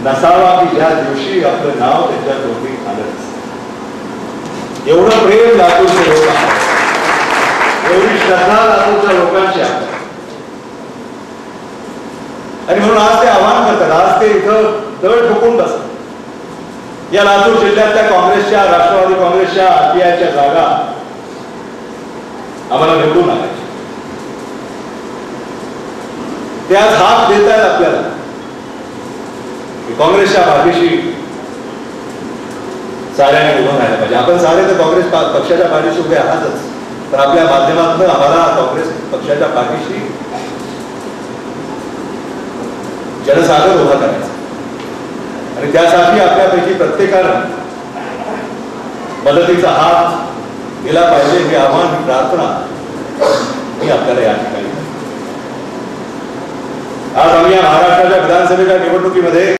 नसावा की ज्या दिवशी आपलं नाव त्याच्या तोंडी आलं. एवढं प्रेम लातूरचे लोक आहेत, एवढी श्रद्धा लातूरच्या लोकांची आहे. आणि म्हणून आज ते आवाहन करतात, आज ते इथं दळ ठोकून बसतात. या लातूर जिल्ह्यातल्या काँग्रेसच्या, राष्ट्रवादी काँग्रेसच्या, आरपीआयच्या जागा आम्हाला निवडून आणायच्या. ते आज हात देत आहेत आपल्याला काँग्रेसच्या पाठीशी साऱ्याने उभं राहायला पाहिजे. आपण सारे तर काँग्रेस पक्षाच्या पाठीशी उभे आहातच, तर आपल्या माध्यमातून आम्हाला काँग्रेस पक्षाच्या पाठीशी जनसागर उभा करायचा. आणि त्यासाठी आपल्यापैकी प्रत्येकानं मदतीचा हात दिला पाहिजे. हे आव्हान, ही प्रार्थना मी आपल्याला या ठिकाणी. आज आम्ही या महाराष्ट्राच्या विधानसभेच्या निवडणुकीमध्ये